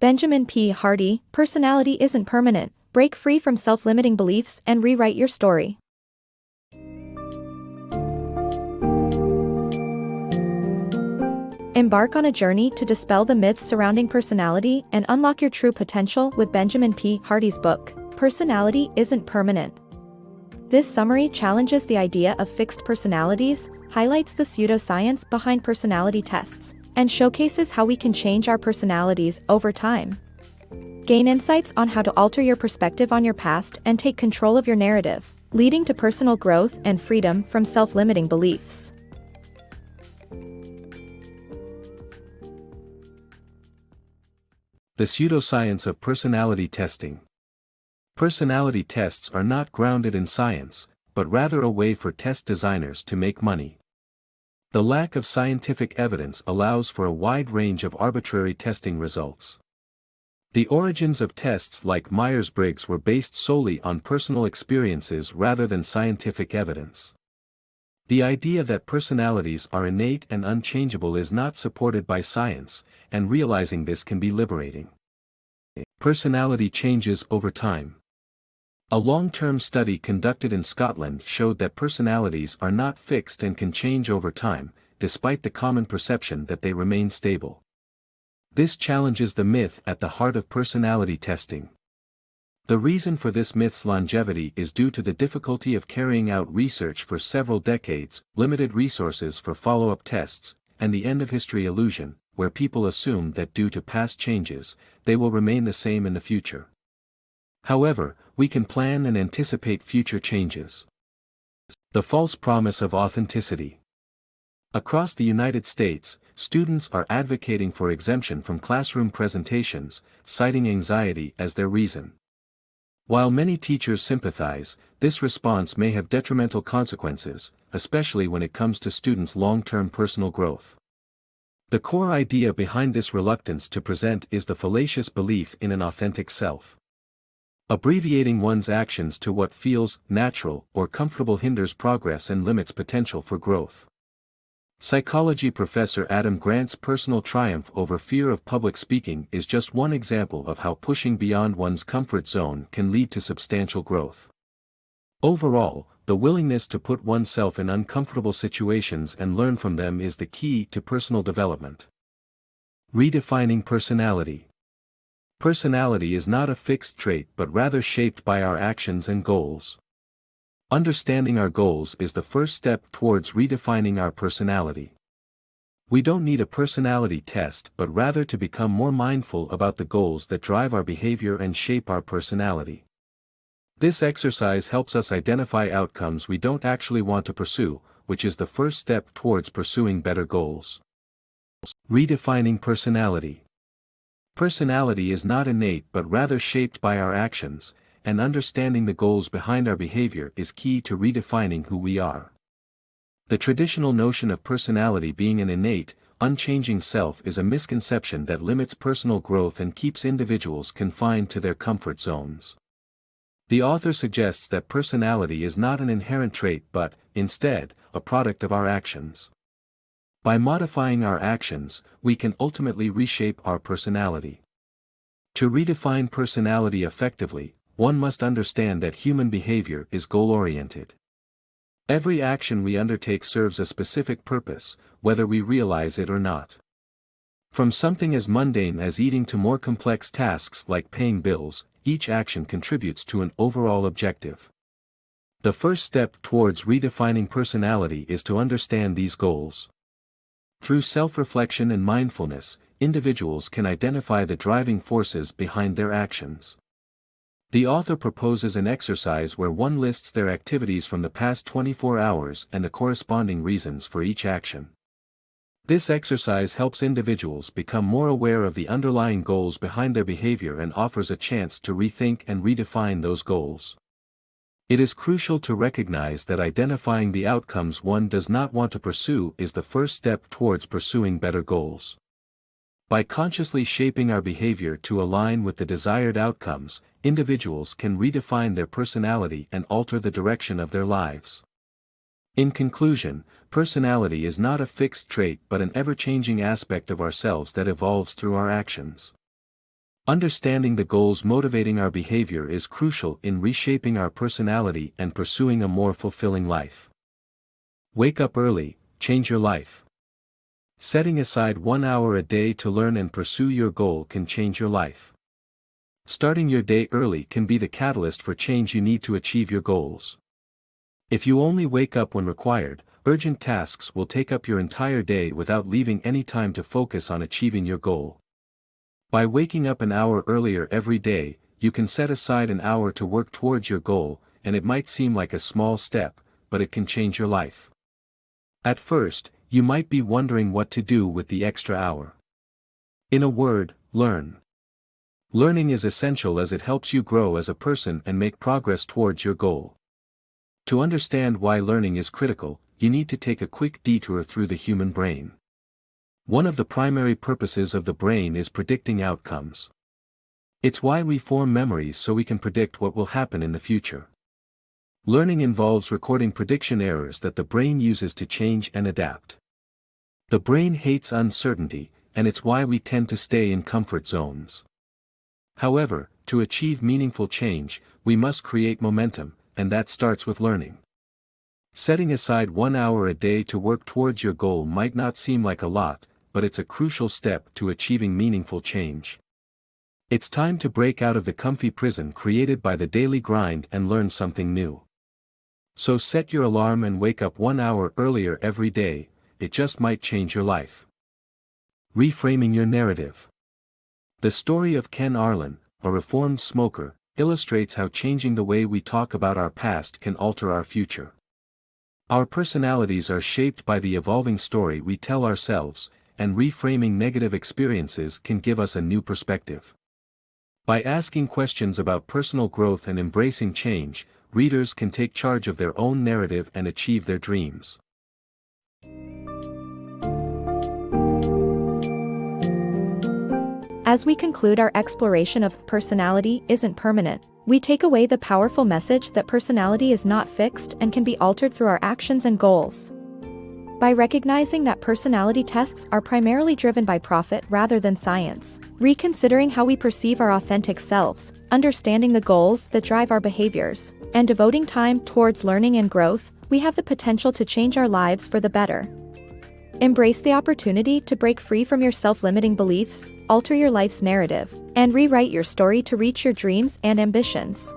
BenjaminPHardy, Personality Isn't Permanent, Break Free from Self-Limiting Beliefs and Rewrite Your Story. Embark on a journey to dispel the myths surrounding personality and unlock your true potential with BenjaminPHardy's book, Personality Isn't Permanent. This summary challenges the idea of fixed personalities, highlights the pseudoscience behind personality tests, and showcases how we can change our personalities over time. Gain insights on how to alter your perspective on your past and take control of your narrative, leading to personal growth and freedom from self-limiting beliefs. The pseudoscience of personality testing. Personality tests are not grounded in science, but rather a way for test designers to make money. The lack of scientific evidence allows for a wide range of arbitrary testing results. The origins of tests like Myers-Briggs were based solely on personal experiences rather than scientific evidence. The idea that personalities are innate and unchangeable is not supported by science, and realizing this can be liberating. Personality changes over time. A long-term study conducted in Scotland showed that personalities are not fixed and can change over time, despite the common perception that they remain stable. This challenges the myth at the heart of personality testing. The reason for this myth's longevity is due to the difficulty of carrying out research for several decades, limited resources for follow-up tests, and the end-of-history illusion, where people assume that due to past changes, they will remain the same in the future. However, we can plan and anticipate future changes. The false promise of authenticity. Across the United States, students are advocating for exemption from classroom presentations, citing anxiety as their reason. While many teachers sympathize, this response may have detrimental consequences, especially when it comes to students' long-term personal growth. The core idea behind this reluctance to present is the fallacious belief in an authentic self. Abbreviating one's actions to what feels natural or comfortable hinders progress and limits potential for growth. Psychology professor Adam Grant's personal triumph over fear of public speaking is just one example of how pushing beyond one's comfort zone can lead to substantial growth. Overall, the willingness to put oneself in uncomfortable situations and learn from them is the key to personal development. Redefining personality. Personality is not a fixed trait but rather shaped by our actions and goals. Understanding our goals is the first step towards redefining our personality. We don't need a personality test but rather to become more mindful about the goals that drive our behavior and shape our personality. This exercise helps us identify outcomes we don't actually want to pursue, which is the first step towards pursuing better goals. Redefining personality. Personality is not innate but rather shaped by our actions, and understanding the goals behind our behavior is key to redefining who we are. The traditional notion of personality being an innate, unchanging self is a misconception that limits personal growth and keeps individuals confined to their comfort zones. The author suggests that personality is not an inherent trait but, instead, a product of our actions. By modifying our actions, we can ultimately reshape our personality. To redefine personality effectively, one must understand that human behavior is goal-oriented. Every action we undertake serves a specific purpose, whether we realize it or not. From something as mundane as eating to more complex tasks like paying bills, each action contributes to an overall objective. The first step towards redefining personality is to understand these goals. Through self-reflection and mindfulness, individuals can identify the driving forces behind their actions. The author proposes an exercise where one lists their activities from the past 24 hours and the corresponding reasons for each action. This exercise helps individuals become more aware of the underlying goals behind their behavior and offers a chance to rethink and redefine those goals. It is crucial to recognize that identifying the outcomes one does not want to pursue is the first step towards pursuing better goals. By consciously shaping our behavior to align with the desired outcomes, individuals can redefine their personality and alter the direction of their lives. In conclusion, personality is not a fixed trait but an ever-changing aspect of ourselves that evolves through our actions. Understanding the goals motivating our behavior is crucial in reshaping our personality and pursuing a more fulfilling life. Wake up early, change your life. Setting aside 1 hour a day to learn and pursue your goal can change your life. Starting your day early can be the catalyst for change you need to achieve your goals. If you only wake up when required, urgent tasks will take up your entire day without leaving any time to focus on achieving your goal. By waking up an hour earlier every day, you can set aside an hour to work towards your goal, and it might seem like a small step, but it can change your life. At first, you might be wondering what to do with the extra hour. In a word, learn. Learning is essential as it helps you grow as a person and make progress towards your goal. To understand why learning is critical, you need to take a quick detour through the human brain. One of the primary purposes of the brain is predicting outcomes. It's why we form memories so we can predict what will happen in the future. Learning involves recording prediction errors that the brain uses to change and adapt. The brain hates uncertainty, and it's why we tend to stay in comfort zones. However, to achieve meaningful change, we must create momentum, and that starts with learning. Setting aside 1 hour a day to work towards your goal might not seem like a lot, but it's a crucial step to achieving meaningful change. It's time to break out of the comfy prison created by the daily grind and learn something new. So set your alarm and wake up 1 hour earlier every day, it just might change your life. Reframing your narrative. The story of Ken Arlen, a reformed smoker, illustrates how changing the way we talk about our past can alter our future. Our personalities are shaped by the evolving story we tell ourselves, and reframing negative experiences can give us a new perspective. By asking questions about personal growth and embracing change, readers can take charge of their own narrative and achieve their dreams. As we conclude our exploration of personality isn't permanent, we take away the powerful message that personality is not fixed and can be altered through our actions and goals. By recognizing that personality tests are primarily driven by profit rather than science, reconsidering how we perceive our authentic selves, understanding the goals that drive our behaviors, and devoting time towards learning and growth, we have the potential to change our lives for the better. Embrace the opportunity to break free from your self-limiting beliefs, alter your life's narrative, and rewrite your story to reach your dreams and ambitions.